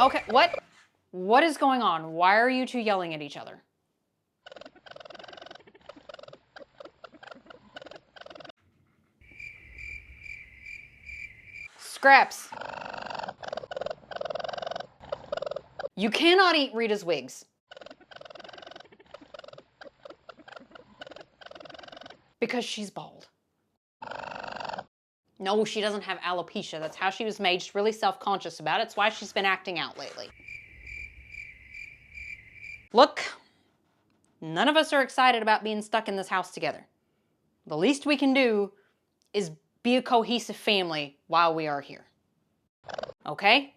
Okay, what? What is going on? Why are you two yelling at each other? Scraps. You cannot eat Rita's wigs. Because she's bald. No, she doesn't have alopecia. That's how she was made. She's really self-conscious about it. It's why she's been acting out lately. Look, none of us are excited about being stuck in this house together. The least we can do is be a cohesive family while we are here. Okay?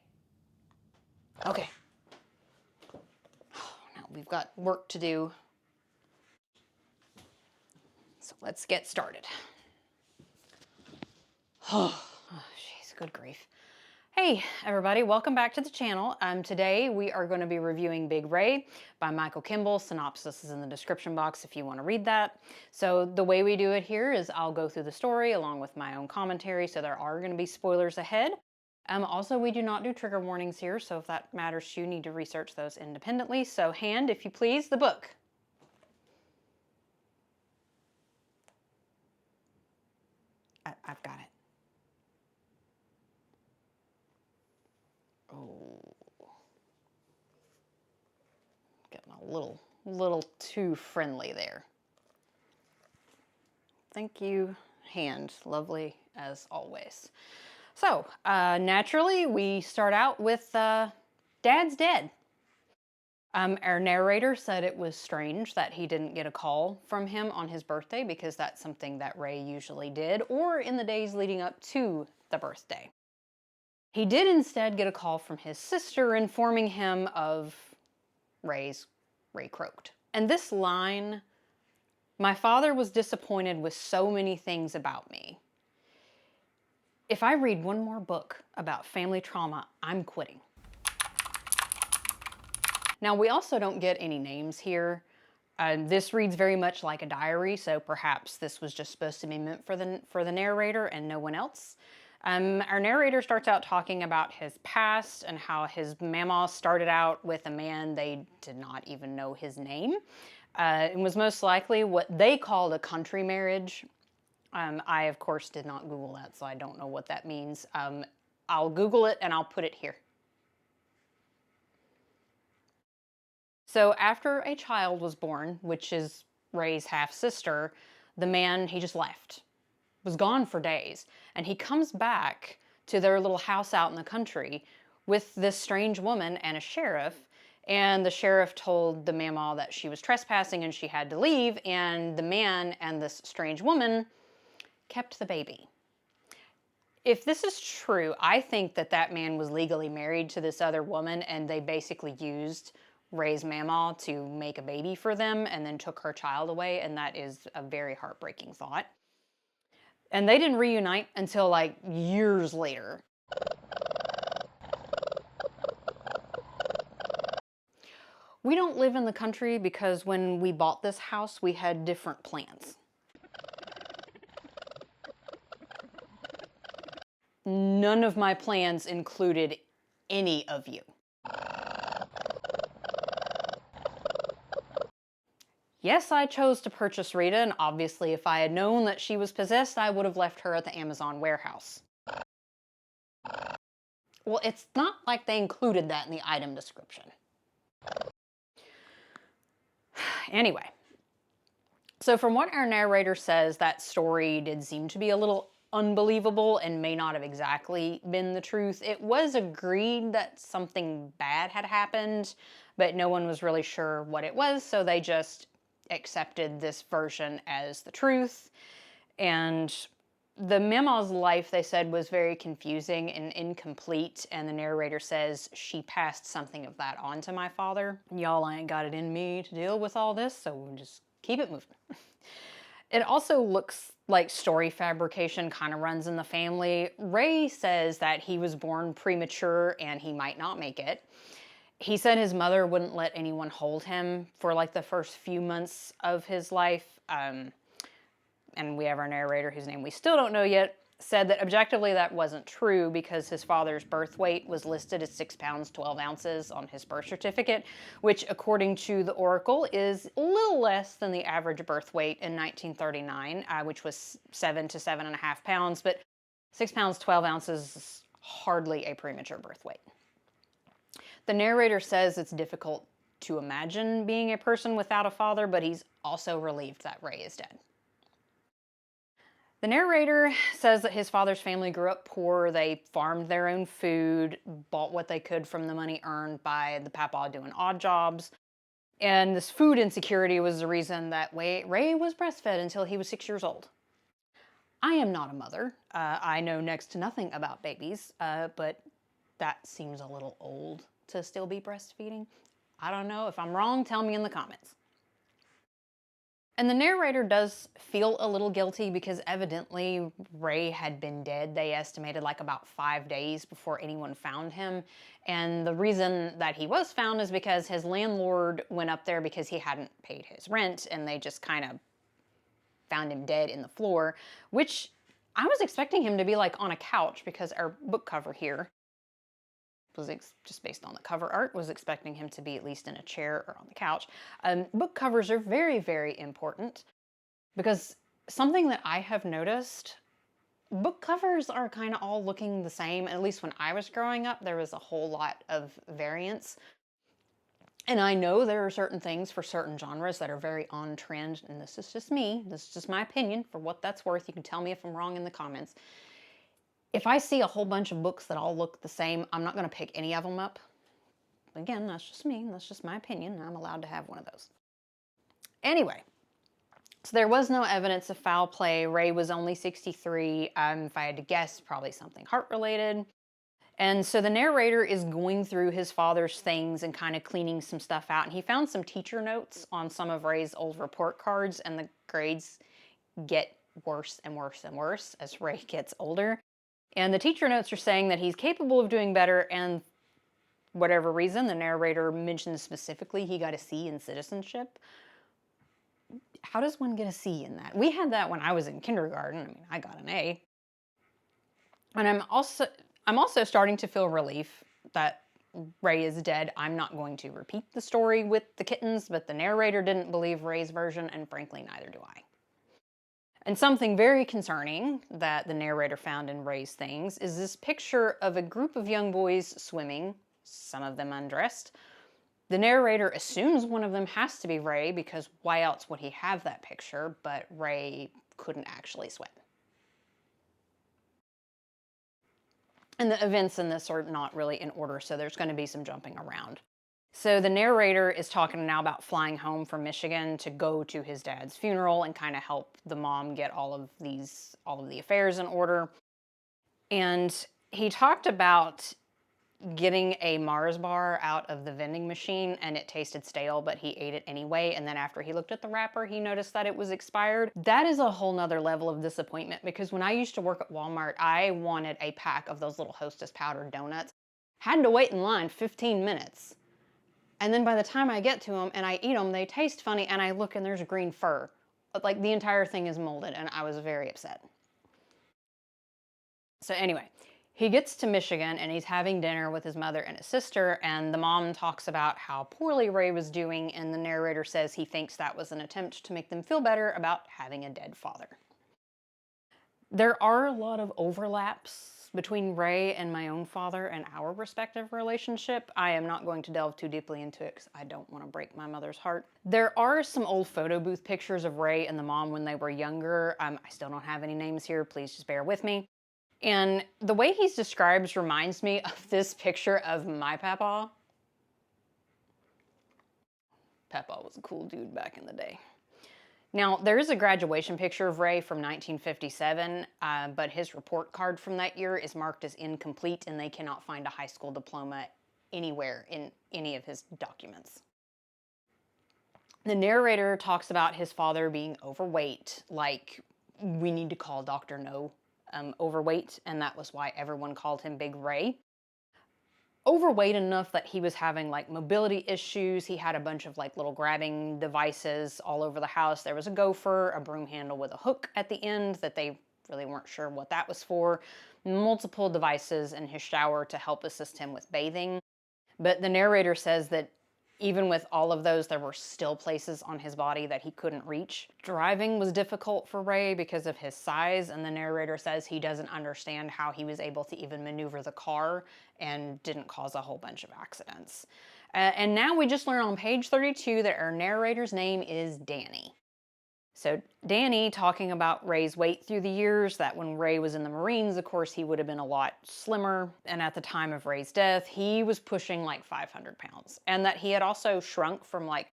Okay. Now we've got work to do. So let's get started. Oh, jeez, good grief. Hey everybody, welcome back to the channel. Today we are going to be reviewing Big Ray by Michael Kimball. Synopsis is in the description box if you want to read that. So the way we do it here is I'll go through the story along with my own commentary, so there are going to be spoilers ahead. Also, we do not do trigger warnings here, so if that matters to you, need to research those independently. So hand, if you please, the book. I've got it. Oh, getting a little too friendly there. Thank you, hand. Lovely as always. So, naturally, we start out with Dad's dead. Our narrator said it was strange that he didn't get a call from him on his birthday because that's something that Ray usually did, or in the days leading up to the birthday. He did instead get a call from his sister informing him of Ray croaked. And this line, "My father was disappointed with so many things about me. If I read one more book about family trauma, I'm quitting." Now, we also don't get any names here. This reads very much like a diary, so perhaps this was just supposed to be meant for the narrator and no one else. Our narrator starts out talking about his past and how his mama started out with a man they did not even know his name. It was most likely what they called a country marriage. I, of course, did not Google that, so I don't know what that means. I'll Google it and I'll put it here. So after a child was born, which is Ray's half-sister, the man, he just left. Was gone for days. And he comes back to their little house out in the country with this strange woman and a sheriff. And the sheriff told the mama that she was trespassing and she had to leave. And the man and this strange woman kept the baby. If this is true, I think that that man was legally married to this other woman and they basically used Ray's mama to make a baby for them and then took her child away, and that is a very heartbreaking thought. And they didn't reunite until like years later. We don't live in the country because when we bought this house, we had different plans. None of my plans included any of you. Yes, I chose to purchase Rita, and obviously if I had known that she was possessed, I would have left her at the Amazon warehouse. Well, it's not like they included that in the item description. Anyway, so from what our narrator says, that story did seem to be a little unbelievable and may not have exactly been the truth. It was agreed that something bad had happened, but no one was really sure what it was, so they just accepted this version as the truth. And the mama's life, they said, was very confusing and incomplete, and the narrator says she passed something of that on to my father. Y'all ain't got it in me to deal with all this, so we'll just keep it moving. It also looks like story fabrication kind of runs in the family. Ray says that he was born premature and he might not make it. He said his mother wouldn't let anyone hold him for like the first few months of his life. And we have our narrator, whose name we still don't know yet, said that objectively that wasn't true because his father's birth weight was listed as 6 pounds 12 ounces on his birth certificate, which according to the Oracle is a little less than the average birth weight in 1939, which was 7 to 7.5 pounds, but 6 pounds 12 ounces is hardly a premature birth weight. The narrator says it's difficult to imagine being a person without a father, but he's also relieved that Ray is dead. The narrator says that his father's family grew up poor. They farmed their own food, bought what they could from the money earned by the papa doing odd jobs. And this food insecurity was the reason that Ray was breastfed until he was 6 years old. I am not a mother. I know next to nothing about babies, but that seems a little old to still be breastfeeding. I don't know. If I'm wrong, tell me in the comments. And the narrator does feel a little guilty because evidently Ray had been dead. They estimated like about 5 days before anyone found him. And the reason that he was found is because his landlord went up there because he hadn't paid his rent, and they just kind of found him dead in the floor, which I was expecting him to be like on a couch because our book cover here was just based on the cover art, was expecting him to be at least in a chair or on the couch. Book covers are very, very important because something that I have noticed, book covers are kind of all looking the same. At least when I was growing up, there was a whole lot of variance. And I know there are certain things for certain genres that are very on trend, and this is just me. This is just my opinion. For what that's worth, you can tell me if I'm wrong in the comments. If I see a whole bunch of books that all look the same, I'm not going to pick any of them up. Again, that's just me. That's just my opinion. I'm allowed to have one of those. Anyway, so there was no evidence of foul play. Ray was only 63. If I had to guess, probably something heart-related. And so the narrator is going through his father's things and kind of cleaning some stuff out. And he found some teacher notes on some of Ray's old report cards, and the grades get worse and worse and worse as Ray gets older. And the teacher notes are saying that he's capable of doing better, and whatever reason, the narrator mentions specifically he got a C in citizenship. How does one get a C in that? We had that when I was in kindergarten. I mean, I got an A. And I'm also starting to feel relief that Ray is dead. I'm not going to repeat the story with the kittens, but the narrator didn't believe Ray's version, and frankly, neither do I. And something very concerning that the narrator found in Ray's things is this picture of a group of young boys swimming, some of them undressed. The narrator assumes one of them has to be Ray because why else would he have that picture, but Ray couldn't actually swim. And the events in this are not really in order, so there's going to be some jumping around. So the narrator is talking now about flying home from Michigan to go to his dad's funeral and kind of help the mom get all of the affairs in order. And he talked about getting a Mars bar out of the vending machine, and it tasted stale, but he ate it anyway. And then after he looked at the wrapper, he noticed that it was expired. That is a whole nother level of disappointment, because when I used to work at Walmart, I wanted a pack of those little Hostess powdered donuts. Had to wait in line 15 minutes. And then by the time I get to them and I eat them, they taste funny, and I look and there's green fur. Like the entire thing is molded, and I was very upset. So anyway, he gets to Michigan and he's having dinner with his mother and his sister, and the mom talks about how poorly Ray was doing, and the narrator says he thinks that was an attempt to make them feel better about having a dead father. There are a lot of overlaps between Ray and my own father and our respective relationship. I am not going to delve too deeply into it because I don't want to break my mother's heart. There are some old photo booth pictures of Ray and the mom when they were younger. I still don't have any names here. Please just bear with me. And the way he's described reminds me of this picture of my papa. Papa was a cool dude back in the day. Now, there is a graduation picture of Ray from 1957, but his report card from that year is marked as incomplete, and they cannot find a high school diploma anywhere in any of his documents. The narrator talks about his father being overweight, like we need to call Dr. No overweight, and that was why everyone called him Big Ray. Overweight enough that he was having like mobility issues. He had a bunch of like little grabbing devices all over the house. There was a gopher, a broom handle with a hook at the end that they really weren't sure what that was for. Multiple devices in his shower to help assist him with bathing. But the narrator says that even with all of those, there were still places on his body that he couldn't reach. Driving was difficult for Ray because of his size, and the narrator says he doesn't understand how he was able to even maneuver the car and didn't cause a whole bunch of accidents. And now we just learn on page 32 that our narrator's name is Danny. So Danny, talking about Ray's weight through the years, that when Ray was in the Marines, of course, he would have been a lot slimmer. And at the time of Ray's death, he was pushing like 500 pounds. And that he had also shrunk from like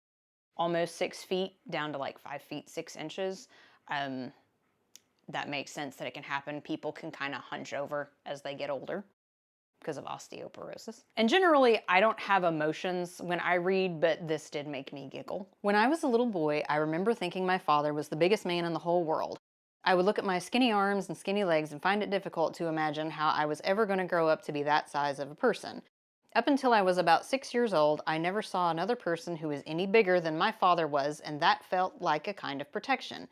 almost 6 feet down to like 5 feet 6 inches. That makes sense that it can happen. People can kind of hunch over as they get older because of osteoporosis. And generally, I don't have emotions when I read, but this did make me giggle. When I was a little boy, I remember thinking my father was the biggest man in the whole world. I would look at my skinny arms and skinny legs and find it difficult to imagine how I was ever going to grow up to be that size of a person. Up until I was about 6 years old, I never saw another person who was any bigger than my father was, and that felt like a kind of protection.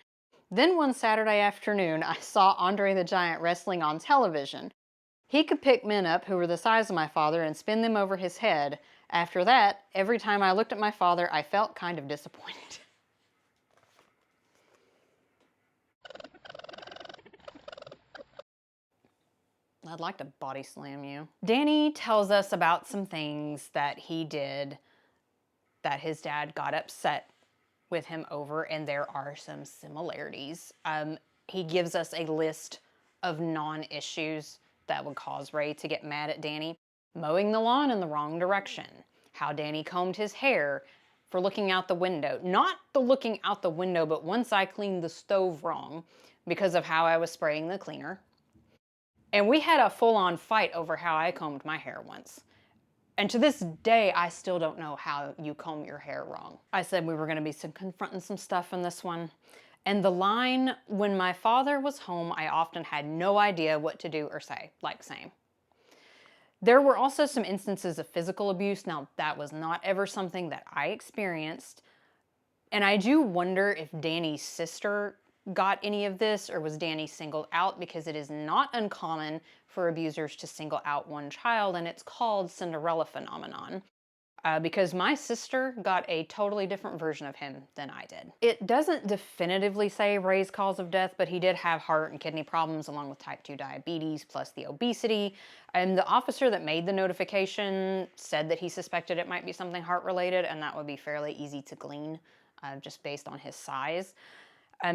Then one Saturday afternoon, I saw Andre the Giant wrestling on television. He could pick men up who were the size of my father and spin them over his head. After that, every time I looked at my father, I felt kind of disappointed. I'd like to body slam you. Danny tells us about some things that he did that his dad got upset with him over, and there are some similarities. He gives us a list of non-issues that would cause Ray to get mad at Danny. Mowing the lawn in the wrong direction. How Danny combed his hair for looking out the window. Not the looking out the window, but once I cleaned the stove wrong because of how I was spraying the cleaner. And we had a full-on fight over how I combed my hair once. And to this day, I still don't know how you comb your hair wrong. I said we were going to be confronting some stuff in this one. And the line, when my father was home, I often had no idea what to do or say, like same. There were also some instances of physical abuse. Now, that was not ever something that I experienced. And I do wonder if Danny's sister got any of this, or was Danny singled out, because it is not uncommon for abusers to single out one child, and it's called Cinderella phenomenon. Because my sister got a totally different version of him than I did. It doesn't definitively say Ray's cause of death, but he did have heart and kidney problems along with type 2 diabetes plus the obesity. And the officer that made the notification said that he suspected it might be something heart-related, and that would be fairly easy to glean just based on his size.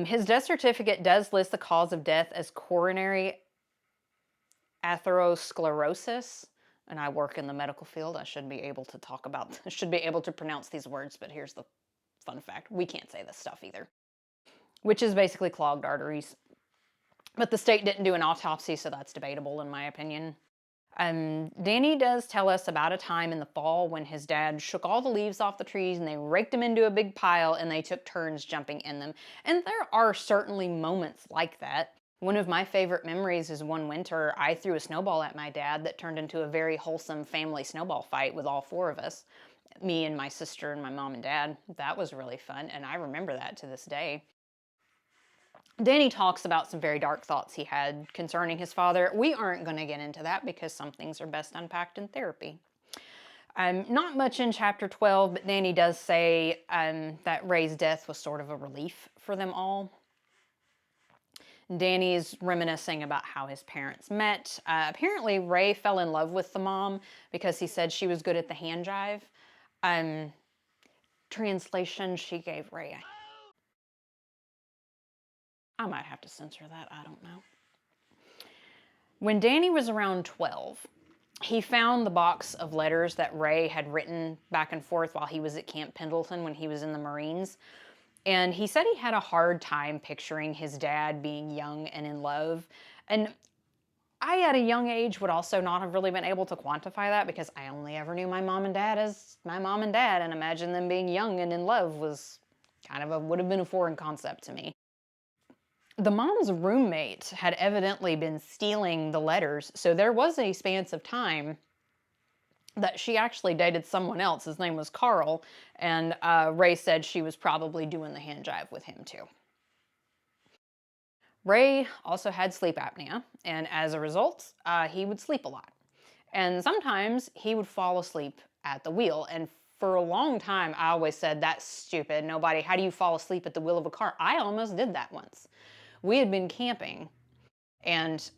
His death certificate does list the cause of death as coronary atherosclerosis. And I work in the medical field. I should be able to pronounce these words, but here's the fun fact. We can't say this stuff either. Which is basically clogged arteries. But the state didn't do an autopsy, so that's debatable in my opinion. Danny does tell us about a time in the fall when his dad shook all the leaves off the trees and they raked them into a big pile and they took turns jumping in them. And there are certainly moments like that. One of my favorite memories is one winter I threw a snowball at my dad that turned into a very wholesome family snowball fight with all four of us. Me and my sister and my mom and dad. That was really fun, and I remember that to this day. Danny talks about some very dark thoughts he had concerning his father. We aren't going to get into that because some things are best unpacked in therapy. Not much in chapter 12, but Danny does say that Ray's death was sort of a relief for them all. Danny is reminiscing about how his parents met. Apparently, Ray fell in love with the mom because he said she was good at the hand jive. Translation, she gave Ray I might have to censor that, I don't know. When Danny was around 12, he found the box of letters that Ray had written back and forth while he was at Camp Pendleton when he was in the Marines. And he said he had a hard time picturing his dad being young and in love. And I, at a young age, would also not have really been able to quantify that because I only ever knew my mom and dad as my mom and dad, and imagine them being young and in love was would have been a foreign concept to me. The mom's roommate had evidently been stealing the letters, so there was a span of time that she actually dated someone else. His name was Carl, and Ray said she was probably doing the hand jive with him too. Ray also had sleep apnea, and as a result, he would sleep a lot. And sometimes he would fall asleep at the wheel. And for a long time, I always said, that's stupid. Nobody, how do you fall asleep at the wheel of a car? I almost did that once. We had been camping, and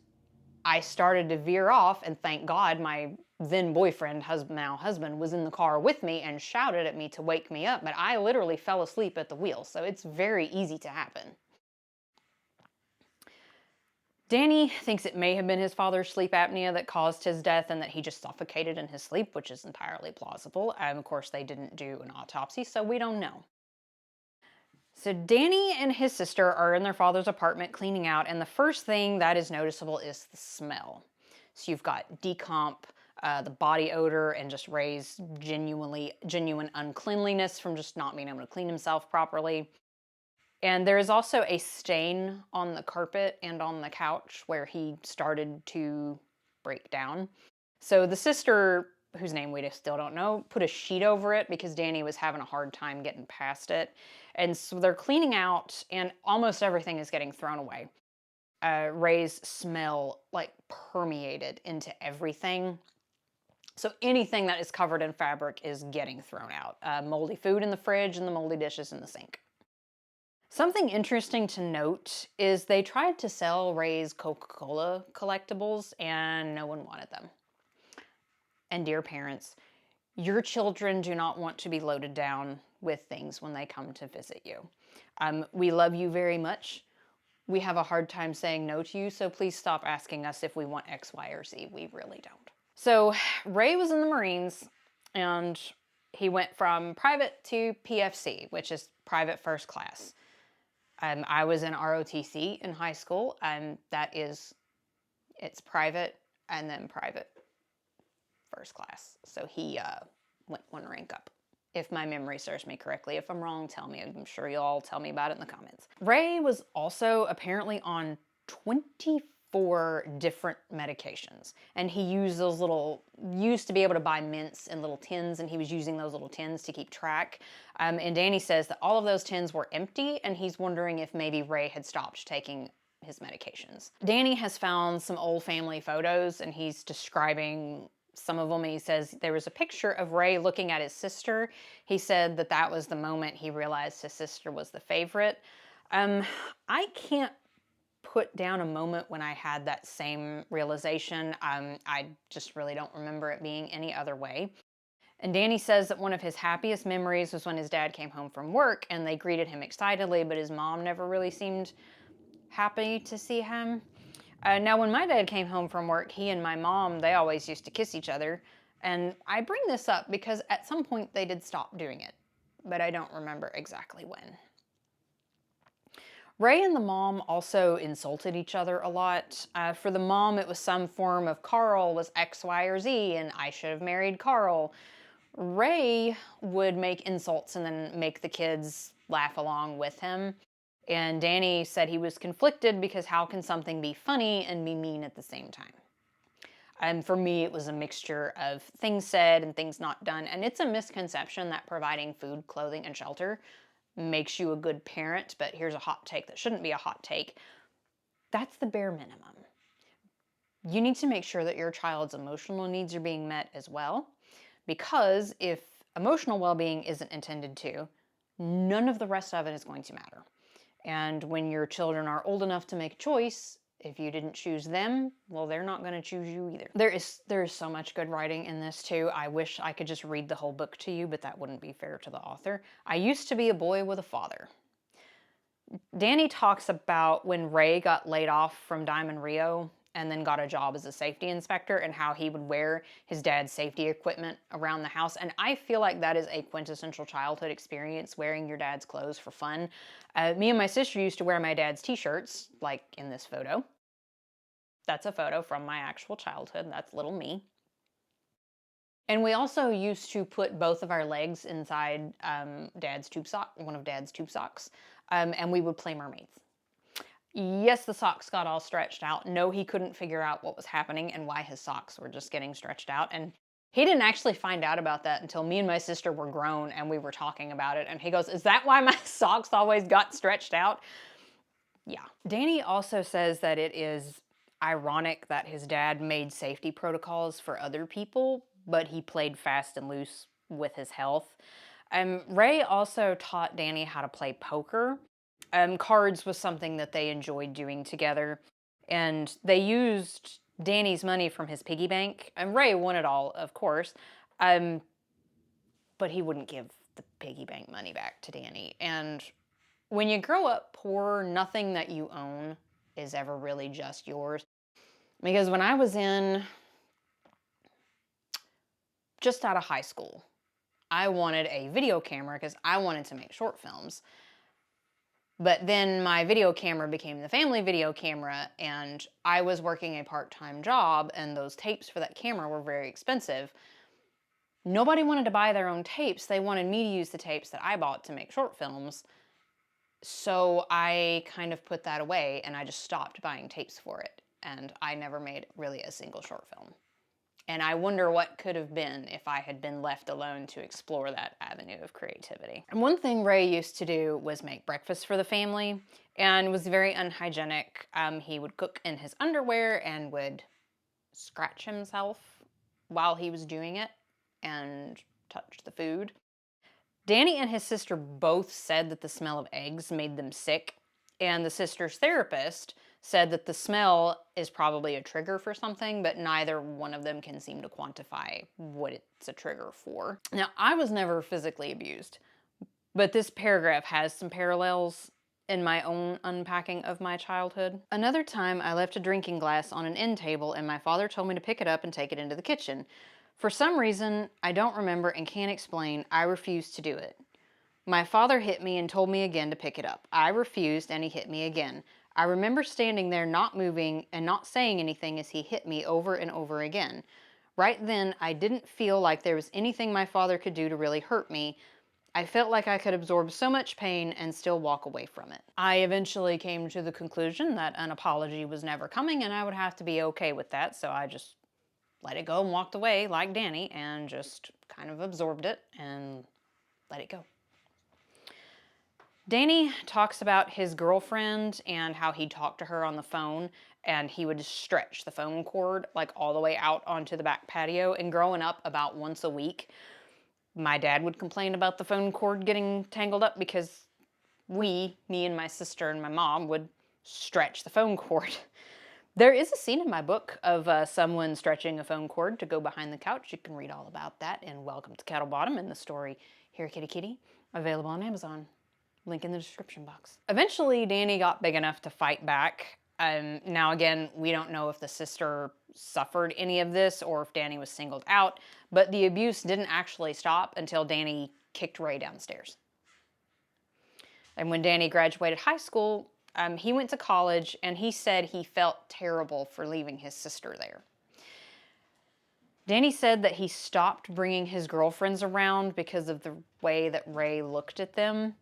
I started to veer off, and thank God my then boyfriend, now husband, was in the car with me and shouted at me to wake me up, but I literally fell asleep at the wheel, so it's very easy to happen. Danny thinks it may have been his father's sleep apnea that caused his death and that he just suffocated in his sleep, which is entirely plausible. Of course, they didn't do an autopsy, so we don't know. So Danny and his sister are in their father's apartment cleaning out, and the first thing that is noticeable is the smell. So you've got decomp, the body odor, and just Ray's genuine uncleanliness from just not being able to clean himself properly. And there is also a stain on the carpet and on the couch where he started to break down. So the sister, whose name we still don't know, put a sheet over it because Danny was having a hard time getting past it. And so they're cleaning out, and almost everything is getting thrown away. Ray's smell permeated into everything. So anything that is covered in fabric is getting thrown out. Moldy food in the fridge and the moldy dishes in the sink. Something interesting to note is they tried to sell Ray's Coca-Cola collectibles and no one wanted them. And dear parents, your children do not want to be loaded down with things when they come to visit you. We love you very much. We have a hard time saying no to you, so please stop asking us if we want X, Y, or Z. We really don't. So Ray was in the Marines, and he went from private to PFC, which is private first class. I was in ROTC in high school, and it's private and then private first class. So he went one rank up, if my memory serves me correctly. If I'm wrong, tell me. I'm sure you'll all tell me about it in the comments. Ray was also apparently on 24 different medications, and he used used to be able to buy mints in little tins, and he was using those little tins to keep track. And Danny says that all of those tins were empty, and he's wondering if maybe Ray had stopped taking his medications. Danny has found some old family photos, and he's describing some of them, and he says there was a picture of Ray looking at his sister. He said that was the moment he realized his sister was the favorite. I can't put down a moment when I had that same realization. I just really don't remember it being any other way. And Danny says that one of his happiest memories was when his dad came home from work and they greeted him excitedly, but his mom never really seemed happy to see him. Now, when my dad came home from work, he and my mom, they always used to kiss each other. And I bring this up because at some point they did stop doing it, but I don't remember exactly when. Ray and the mom also insulted each other a lot. For the mom, it was some form of Carl was X, Y, or Z, and I should have married Carl. Ray would make insults and then make the kids laugh along with him. And Danny said he was conflicted because how can something be funny and be mean at the same time? And for me, it was a mixture of things said and things not done. And it's a misconception that providing food, clothing, and shelter makes you a good parent, but here's a hot take that shouldn't be a hot take. That's the bare minimum. You need to make sure that your child's emotional needs are being met as well, because if emotional well-being isn't intended to, none of the rest of it is going to matter. And when your children are old enough to make a choice, if you didn't choose them, well, they're not going to choose you either. There is so much good writing in this too. I wish I could just read the whole book to you, but that wouldn't be fair to the author. I used to be a boy with a father. Danny talks about when Ray got laid off from Diamond Rio and then got a job as a safety inspector and how he would wear his dad's safety equipment around the house. And I feel like that is a quintessential childhood experience, wearing your dad's clothes for fun. Me and my sister used to wear my dad's t-shirts, like in this photo. That's a photo from my actual childhood. That's little me. And we also used to put both of our legs inside one of Dad's tube socks, and we would play mermaids. Yes, the socks got all stretched out. No, he couldn't figure out what was happening and why his socks were just getting stretched out. And he didn't actually find out about that until me and my sister were grown and we were talking about it. And he goes, "Is that why my socks always got stretched out?" Yeah. Danny also says that it is ironic that his dad made safety protocols for other people, but he played fast and loose with his health. Ray also taught Danny how to play poker. Cards was something that they enjoyed doing together, and they used Danny's money from his piggy bank. And Ray won it all, of course, um, but he wouldn't give the piggy bank money back to Danny. And when you grow up poor, nothing that you own is ever really just yours. Because when I was in just out of high school, I wanted a video camera because I wanted to make short films. But then my video camera became the family video camera, and I was working a part-time job, and those tapes for that camera were very expensive. Nobody wanted to buy their own tapes. They wanted me to use the tapes that I bought to make short films. So I kind of put that away, and I just stopped buying tapes for it. And I never made really a single short film. And I wonder what could have been if I had been left alone to explore that avenue of creativity. And one thing Ray used to do was make breakfast for the family, and was very unhygienic. He would cook in his underwear and would scratch himself while he was doing it and touch the food. Danny and his sister both said that the smell of eggs made them sick, and the sister's therapist said that the smell is probably a trigger for something, but neither one of them can seem to quantify what it's a trigger for. Now, I was never physically abused, but this paragraph has some parallels in my own unpacking of my childhood. Another time, I left a drinking glass on an end table, and my father told me to pick it up and take it into the kitchen. For some reason I don't remember and can't explain, I refused to do it. My father hit me and told me again to pick it up. I refused, and he hit me again. I remember standing there not moving and not saying anything as he hit me over and over again. Right then, I didn't feel like there was anything my father could do to really hurt me. I felt like I could absorb so much pain and still walk away from it. I eventually came to the conclusion that an apology was never coming, and I would have to be okay with that, so I just let it go and walked away like Danny and just kind of absorbed it and let it go. Danny talks about his girlfriend and how he talked to her on the phone, and he would stretch the phone cord like all the way out onto the back patio. And growing up, about once a week, my dad would complain about the phone cord getting tangled up because me and my sister and my mom would stretch the phone cord. There is a scene in my book of someone stretching a phone cord to go behind the couch. You can read all about that in Welcome to Cattle Bottom in the story Here Kitty Kitty, available on Amazon. Link in the description box. Eventually, Danny got big enough to fight back. Now again, we don't know if the sister suffered any of this or if Danny was singled out, but the abuse didn't actually stop until Danny kicked Ray downstairs. And when Danny graduated high school, he went to college, and he said he felt terrible for leaving his sister there. Danny said that he stopped bringing his girlfriends around because of the way that Ray looked at them.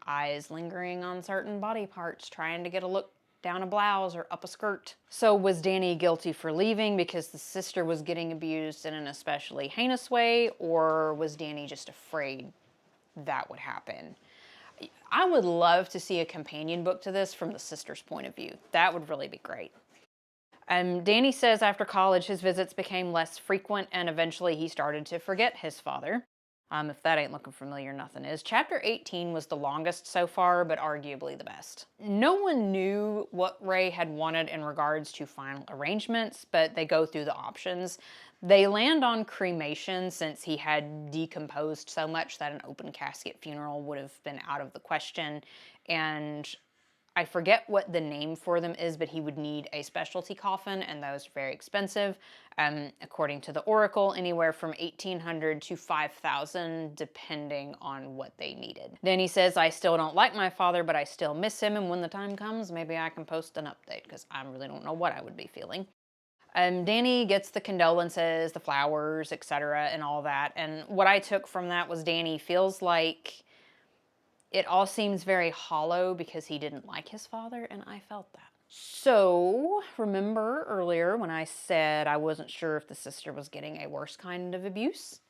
Eyes lingering on certain body parts, trying to get a look down a blouse or up a skirt. So was Danny guilty for leaving because the sister was getting abused in an especially heinous way, or was Danny just afraid that would happen? I would love to see a companion book to this from the sister's point of view. That would really be great. Danny says after college, his visits became less frequent, and eventually he started to forget his father. If that ain't looking familiar, nothing is. Chapter 18 was the longest so far, but arguably the best. No one knew what Ray had wanted in regards to final arrangements, but they go through the options. They land on cremation since he had decomposed so much that an open casket funeral would have been out of the question. And I forget what the name for them is, but he would need a specialty coffin, and those are very expensive. According to the Oracle, anywhere from $1,800 to $5,000, depending on what they needed. Danny says, I still don't like my father, but I still miss him, and when the time comes, maybe I can post an update, because I really don't know what I would be feeling. Danny gets the condolences, the flowers, etc., and all that, and what I took from that was Danny feels like it all seems very hollow because he didn't like his father, and I felt that. So, remember earlier when I said I wasn't sure if the sister was getting a worse kind of abuse?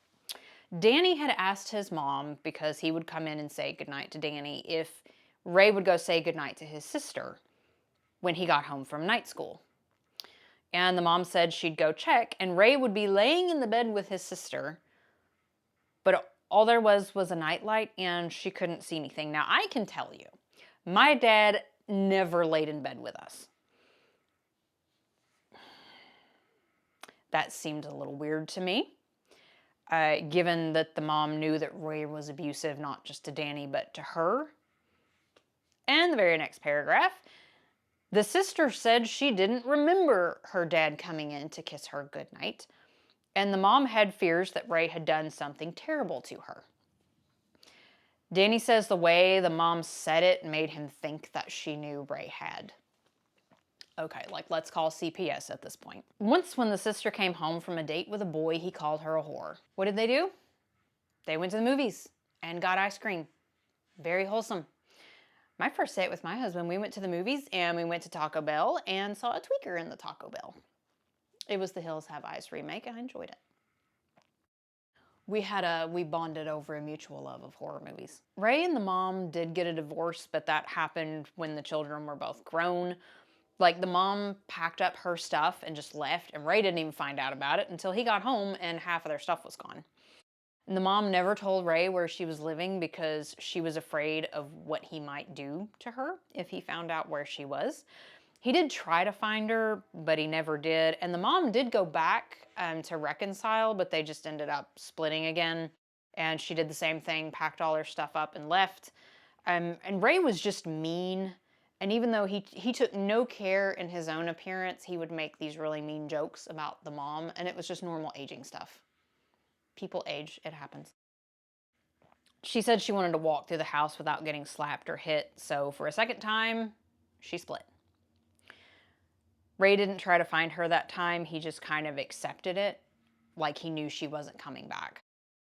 Danny had asked his mom, because he would come in and say goodnight to Danny, if Ray would go say goodnight to his sister when he got home from night school. And the mom said she'd go check, and Ray would be laying in the bed with his sister, but all there was a nightlight, and she couldn't see anything. Now, I can tell you, my dad never laid in bed with us. That seemed a little weird to me, given that the mom knew that Ray was abusive, not just to Danny, but to her. And the very next paragraph, the sister said she didn't remember her dad coming in to kiss her goodnight, and the mom had fears that Ray had done something terrible to her. Danny says the way the mom said it made him think that she knew Ray had. Okay, let's call CPS at this point. Once when the sister came home from a date with a boy, he called her a whore. What did they do? They went to the movies and got ice cream. Very wholesome. My first date with my husband, we went to the movies and we went to Taco Bell and saw a tweaker in the Taco Bell. It was the Hills Have Eyes remake. I enjoyed it. We bonded over a mutual love of horror movies. Ray and the mom did get a divorce, but that happened when the children were both grown. The mom packed up her stuff and just left, and Ray didn't even find out about it until he got home and half of their stuff was gone. And the mom never told Ray where she was living because she was afraid of what he might do to her if he found out where she was. He did try to find her, but he never did. And the mom did go back to reconcile, but they just ended up splitting again. And she did the same thing, packed all her stuff up and left. And Ray was just mean. And even though he took no care in his own appearance, he would make these really mean jokes about the mom. And it was just normal aging stuff. People age, it happens. She said she wanted to walk through the house without getting slapped or hit. So for a second time, she split. Ray didn't try to find her that time. He just kind of accepted it, like he knew she wasn't coming back.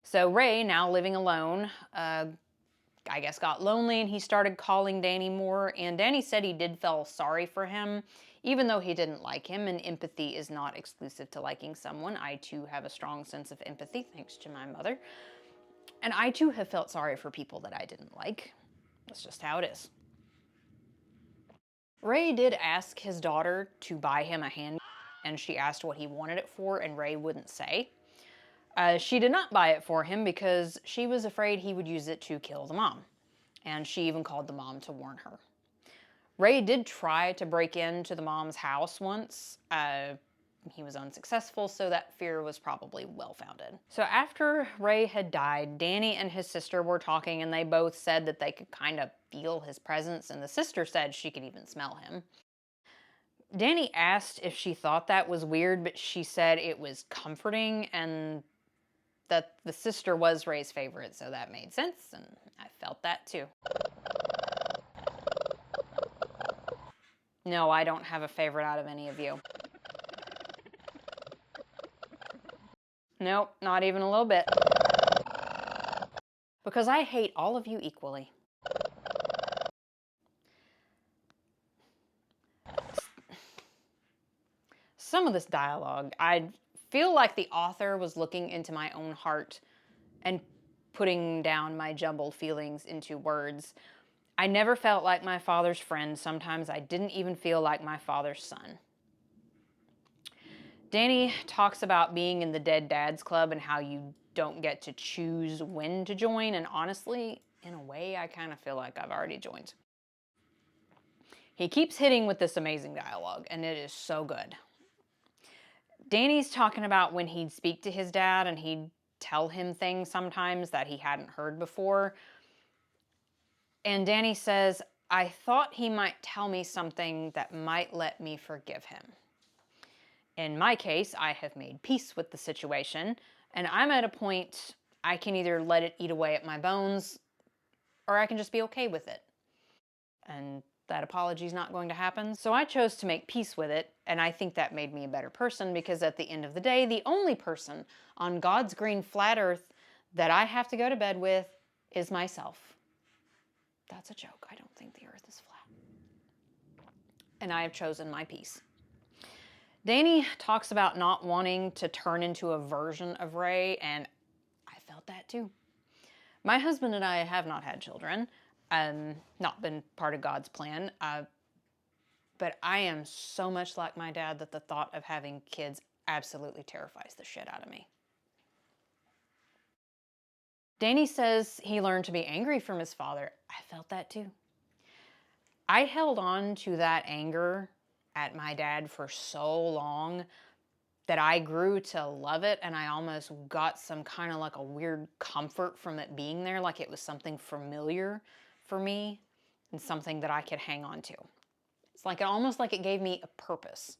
So Ray, now living alone, I guess got lonely and he started calling Danny more. And Danny said he did feel sorry for him, even though he didn't like him. And empathy is not exclusive to liking someone. I too have a strong sense of empathy, thanks to my mother. And I too have felt sorry for people that I didn't like. That's just how it is. Ray did ask his daughter to buy him a hand, and she asked what he wanted it for, and Ray wouldn't say. She did not buy it for him because she was afraid he would use it to kill the mom, and she even called the mom to warn her. Ray did try to break into the mom's house once. He was unsuccessful, so that fear was probably well-founded. So after Ray had died, Danny and his sister were talking, and they both said that they could kind of feel his presence, and the sister said she could even smell him. Danny asked if she thought that was weird, but she said it was comforting, and that the sister was Ray's favorite, so that made sense, and I felt that too. No, I don't have a favorite out of any of you. Nope, not even a little bit. Because I hate all of you equally. Some of this dialogue, I feel like the author was looking into my own heart and putting down my jumbled feelings into words. I never felt like my father's friend. Sometimes I didn't even feel like my father's son. Danny talks about being in the Dead Dads Club and how you don't get to choose when to join, and honestly, in a way, I kind of feel like I've already joined. He keeps hitting with this amazing dialogue, and it is so good. Danny's talking about when he'd speak to his dad and he'd tell him things sometimes that he hadn't heard before. And Danny says, I thought he might tell me something that might let me forgive him. In my case, I have made peace with the situation, and I'm at a point I can either let it eat away at my bones, or I can just be okay with it. And that apology is not going to happen. So I chose to make peace with it, and I think that made me a better person because at the end of the day, the only person on God's green flat earth that I have to go to bed with is myself. That's a joke. I don't think the earth is flat. And I have chosen my peace. Danny talks about not wanting to turn into a version of Ray, and I felt that too. My husband and I have not had children. not been part of God's plan. But I am so much like my dad that the thought of having kids absolutely terrifies the shit out of me. Danny says he learned to be angry from his father. I felt that too. I held on to that anger at my dad for so long that I grew to love it, and I almost got some kind of like a weird comfort from it being there, like it was something familiar for me and something that I could hang on to. It's like almost like it gave me a purpose.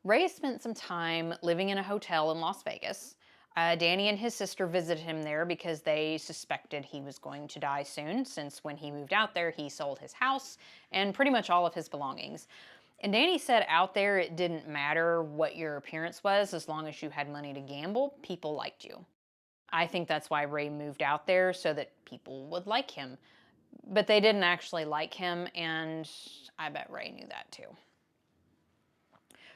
Ray spent some time living in a hotel in Las Vegas. Danny and his sister visited him there because they suspected he was going to die soon, since when he moved out there, he sold his house and pretty much all of his belongings. And Danny said out there it didn't matter what your appearance was, as long as you had money to gamble, people liked you. I think that's why Ray moved out there, so that people would like him. But they didn't actually like him, and I bet Ray knew that too.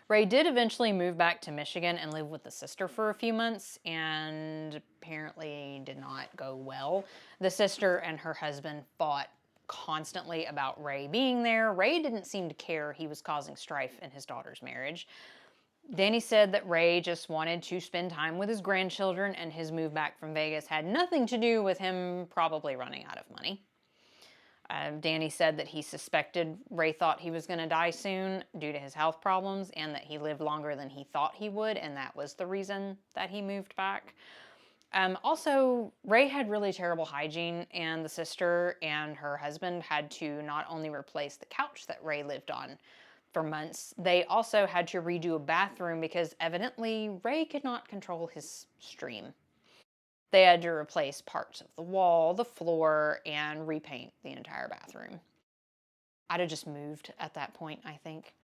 Ray did eventually move back to Michigan and live with the sister for a few months, and apparently did not go well. The sister and her husband fought constantly about Ray being there. Ray didn't seem to care he was causing strife in his daughter's marriage. Danny said that Ray just wanted to spend time with his grandchildren, and his move back from Vegas had nothing to do with him probably running out of money. Danny said that he suspected Ray thought he was going to die soon due to his health problems, and that he lived longer than he thought he would, and that was the reason that he moved back. Also, Ray had really terrible hygiene, and the sister and her husband had to not only replace the couch that Ray lived on for months, they also had to redo a bathroom because evidently Ray could not control his stream. They had to replace parts of the wall, the floor, and repaint the entire bathroom. I'd have just moved at that point, I think.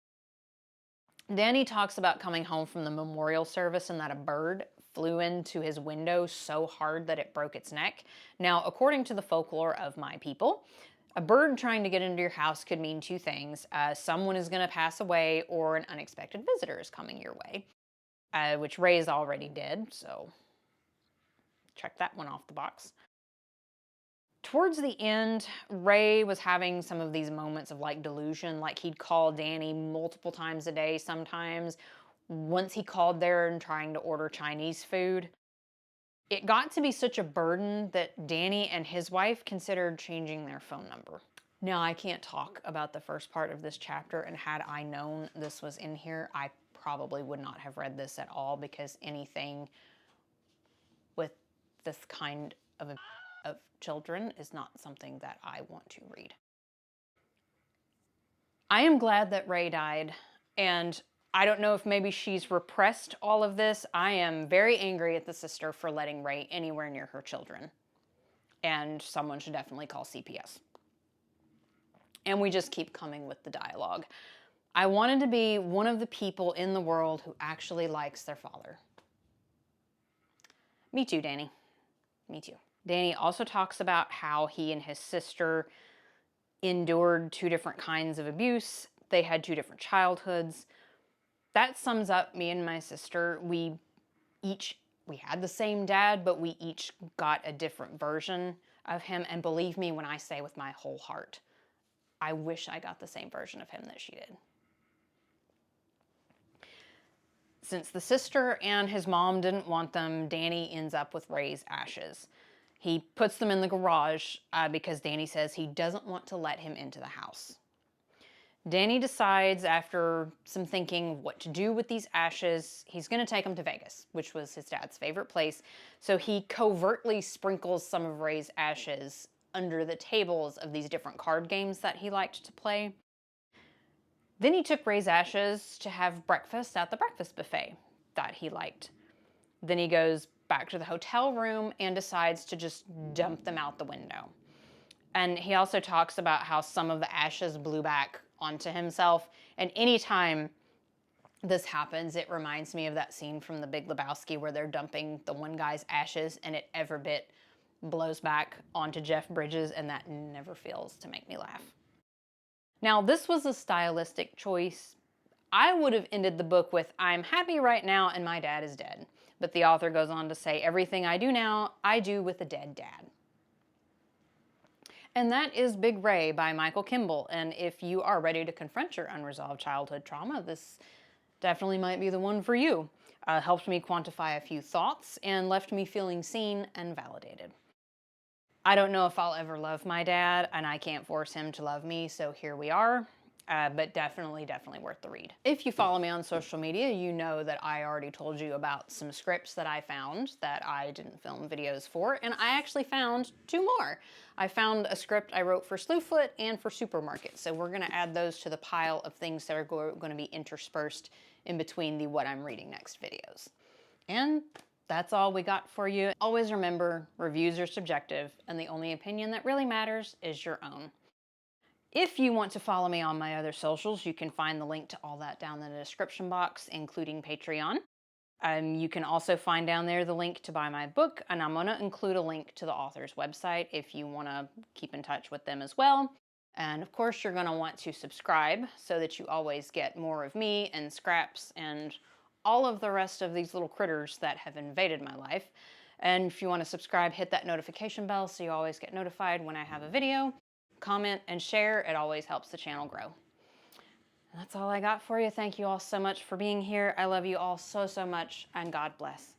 Danny talks about coming home from the memorial service and that a bird flew into his window so hard that it broke its neck. Now, according to the folklore of my people, a bird trying to get into your house could mean two things. Someone is going to pass away, or an unexpected visitor is coming your way, which Ray's already did, so check that one off the box. Towards the end, Ray was having some of these moments of like delusion, like he'd call Danny multiple times a day sometimes. Once he called there and trying to order Chinese food. It got to be such a burden that Danny and his wife considered changing their phone number. Now, I can't talk about the first part of this chapter, and had I known this was in here, I probably would not have read this at all, because anything with this kind of children is not something that I want to read. I am glad that Ray died, and I don't know if maybe she's repressed all of this. I am very angry at the sister for letting Ray anywhere near her children, and someone should definitely call CPS. And we just keep coming with the dialogue. I wanted to be one of the people in the world who actually likes their father. Me too, Danny. Me too. Danny also talks about how he and his sister endured two different kinds of abuse. They had two different childhoods. That sums up me and my sister. We had the same dad, but we each got a different version of him. And believe me when I say with my whole heart, I wish I got the same version of him that she did. Since the sister and his mom didn't want them, Danny ends up with Ray's ashes. He puts them in the garage because Danny says he doesn't want to let him into the house. Danny decides, after some thinking, what to do with these ashes. He's going to take them to Vegas, which was his dad's favorite place. So he covertly sprinkles some of Ray's ashes under the tables of these different card games that he liked to play. Then he took Ray's ashes to have breakfast at the breakfast buffet that he liked. Then he goes back to the hotel room and decides to just dump them out the window. And he also talks about how some of the ashes blew back onto himself. And anytime this happens, it reminds me of that scene from The Big Lebowski where they're dumping the one guy's ashes and it every bit blows back onto Jeff Bridges, and that never fails to make me laugh. Now, this was a stylistic choice. I would have ended the book with, "I'm happy right now and my dad is dead." But the author goes on to say, "Everything I do now, I do with a dead dad." And that is Big Ray by Michael Kimball. And if you are ready to confront your unresolved childhood trauma, this definitely might be the one for you. Helped me quantify a few thoughts and left me feeling seen and validated. I don't know if I'll ever love my dad, and I can't force him to love me, so here we are. But definitely worth the read. If you follow me on social media, you know that I already told you about some scripts that I found that I didn't film videos for, and I actually found two more. I found a script I wrote for Slewfoot and for Supermarket, so we're gonna add those to the pile of things that are gonna be interspersed in between the What I'm Reading Next videos. And that's all we got for you. Always remember, reviews are subjective, and the only opinion that really matters is your own. If you want to follow me on my other socials, you can find the link to all that down in the description box, including Patreon. You can also find down there the link to buy my book, and I'm going to include a link to the author's website if you want to keep in touch with them as well. And of course, you're going to want to subscribe so that you always get more of me and Scraps and all of the rest of these little critters that have invaded my life. And if you want to subscribe, hit that notification bell so you always get notified when I have a video. Comment and share, it always helps the channel grow. And that's all I got for you. Thank you all so much for being here. I love you all so much, and God bless.